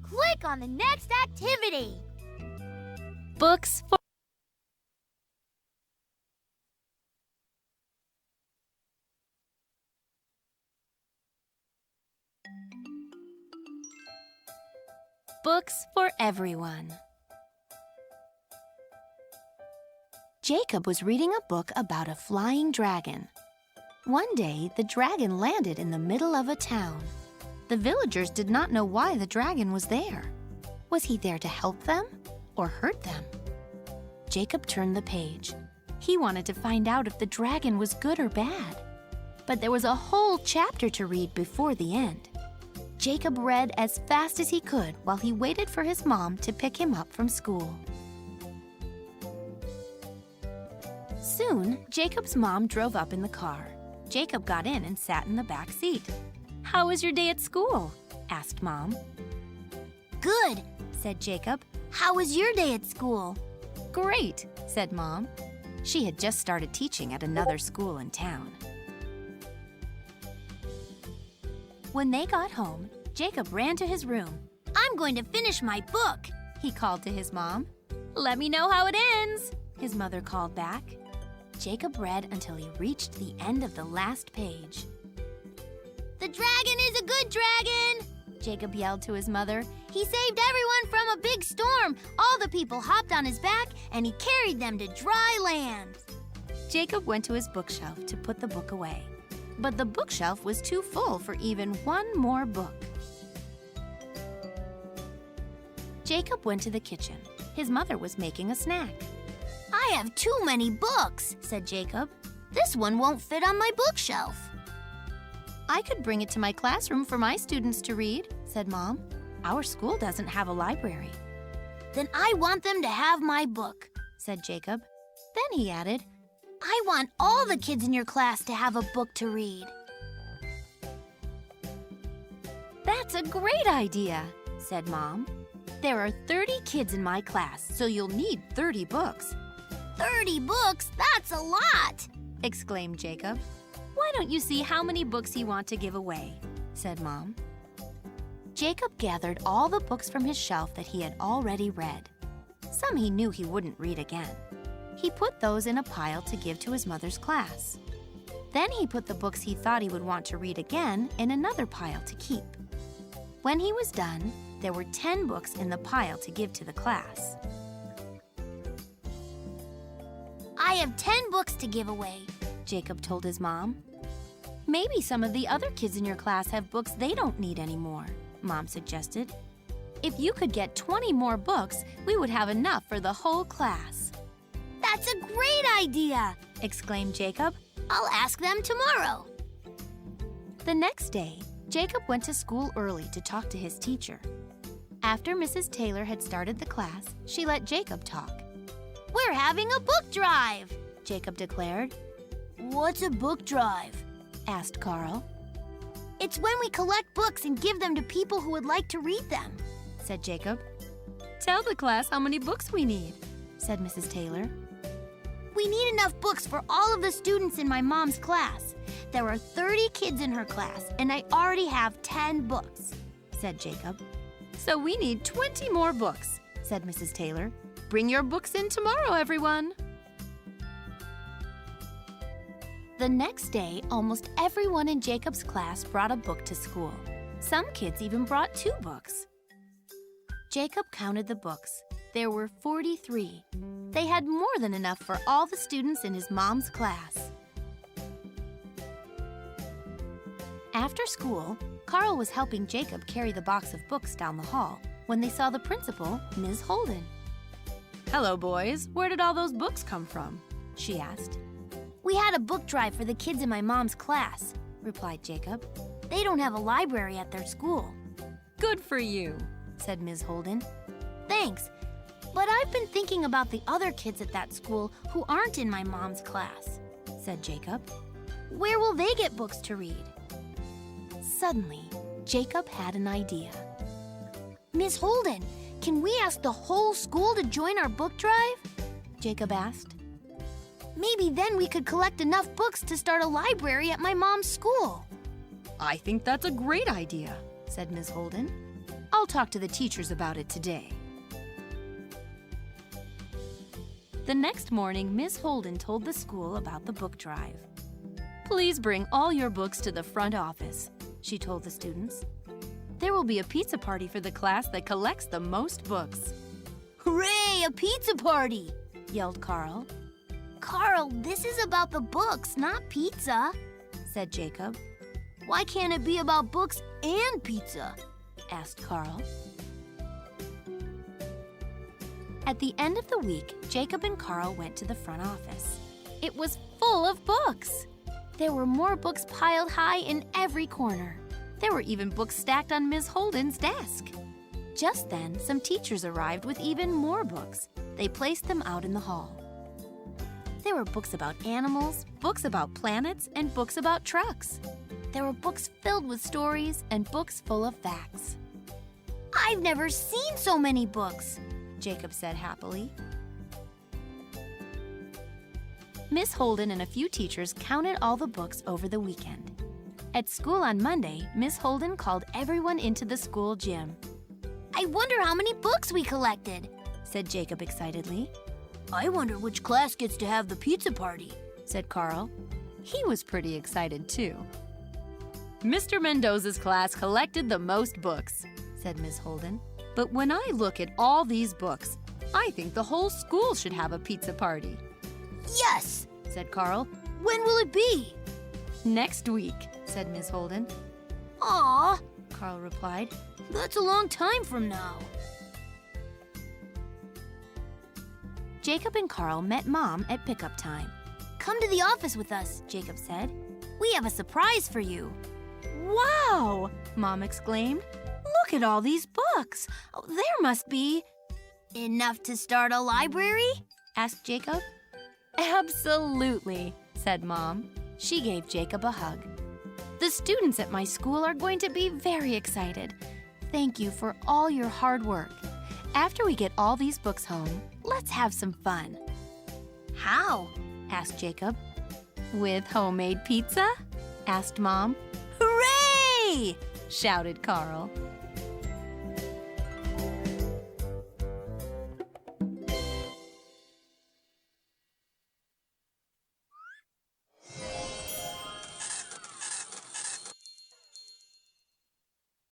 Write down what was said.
Click on the next activity. Books for Books for everyone. Jacob was reading a book about a flying dragon. One day, the dragon landed in the middle of a town. The villagers did not know why the dragon was there. Was he there to help them or hurt them? Jacob turned the page. He wanted to find out if the dragon was good or bad. But there was a whole chapter to read before the end. Jacob read as fast as he could while he waited for his mom to pick him up from school. Soon, Jacob's mom drove up in the car. Jacob got in and sat in the back seat. "How was your day at school?" asked Mom. Good, said Jacob. How was your day at school? Great, said Mom. She had just started teaching at another school in town. When they got home, Jacob ran to his room. I'm going to finish my book, He called to his mom. "Let me know how it ends," his mother called back. Jacob read until he reached the end of the last page. The dragon is a good dragon, Jacob yelled to his mother. He saved everyone from a big storm. All the people hopped on his back and he carried them to dry land. Jacob went to his bookshelf to put the book away. But the bookshelf was too full for even one more book. Jacob went to the kitchen. His mother was making a snack. I have too many books, said Jacob. This one won't fit on my bookshelf. I could bring it to my classroom for my students to read, said Mom. Our school doesn't have a library. Then I want them to have my book, said Jacob. Then he added, I want all the kids in your class to have a book to read. That's a great idea, said Mom. There are 30 kids in my class, so you'll need 30 books. 30 books? That's a lot, exclaimed Jacob. Why don't you see how many books you want to give away, said Mom. Jacob gathered all the books from his shelf that he had already read. Some he knew he wouldn't read again. He put those in a pile to give to his mother's class. Then he put the books he thought he would want to read again in another pile to keep. When he was done, there were 10 books in the pile to give to the class. I have 10 books to give away, Jacob told his mom. Maybe some of the other kids in your class have books they don't need anymore, Mom suggested. If you could get 20 more books, we would have enough for the whole class. That's a great idea, exclaimed Jacob. I'll ask them tomorrow. The next day, Jacob went to school early to talk to his teacher. After Mrs. Taylor had started the class, she let Jacob talk. We're having a book drive, Jacob declared. What's a book drive? Asked Carl. It's when we collect books and give them to people who would like to read them, said Jacob. Tell the class how many books we need, said Mrs. Taylor. We need enough books for all of the students in my mom's class. There are 30 kids in her class, and I already have 10 books, said Jacob. So we need 20 more books, said Mrs. Taylor. Bring your books in tomorrow, everyone. The next day, almost everyone in Jacob's class brought a book to school. Some kids even brought 2 books. Jacob counted the books. There were 43. They had more than enough for all the students in his mom's class. After school, Carl was helping Jacob carry the box of books down the hall when they saw the principal, Ms. Holden. "Hello, boys. Where did all those books come from?" she asked. We had a book drive for the kids in my mom's class, replied Jacob. They don't have a library at their school. Good for you, said Ms. Holden. Thanks, but I've been thinking about the other kids at that school who aren't in my mom's class, said Jacob. Where will they get books to read? Suddenly, Jacob had an idea. Miss Holden, can we ask the whole school to join our book drive? Jacob asked. Maybe then we could collect enough books to start a library at my mom's school. I think that's a great idea, said Ms. Holden. I'll talk to the teachers about it today." The next morning, Miss Holden told the school about the book drive. "Please bring all your books to the front office," she told the students. "There will be a pizza party for the class that collects the most books." Hooray, a pizza party! Yelled Carl. Carl, this is about the books, not pizza, Said Jacob. Why can't it be about books and pizza? Asked Carl. At the end of the week, Jacob and Carl went to the front office. It was full of books. There were more books piled high in every corner. There were even books stacked on Miss Holden's desk. Just then, some teachers arrived with even more books. They placed them out in the hall. There were books about animals, books about planets, and books about trucks. There were books filled with stories and books full of facts. I've never seen so many books, Jacob said happily. Miss Holden and a few teachers counted all the books over the weekend. At school on Monday, Miss Holden called everyone into the school gym. I wonder how many books we collected, said Jacob excitedly. I wonder which class gets to have the pizza party, said Carl. He was pretty excited too. Mr. Mendoza's class collected the most books, said Miss Holden. But when I look at all these books, I think the whole school should have a pizza party. Yes, said Carl. When will it be? Next week, said Miss Holden. Aw, Carl replied. That's a long time from now. Jacob and Carl met Mom at pickup time. Come to the office with us, Jacob said. We have a surprise for you. Wow! Mom exclaimed. Look at all these books. Oh, there must be... Enough to start a library? Asked Jacob. Absolutely, said Mom. She gave Jacob a hug. The students at my school are going to be very excited. Thank you for all your hard work. After we get all these books home, let's have some fun. How? Asked Jacob. With homemade pizza? Asked Mom. Hooray! Shouted Carl.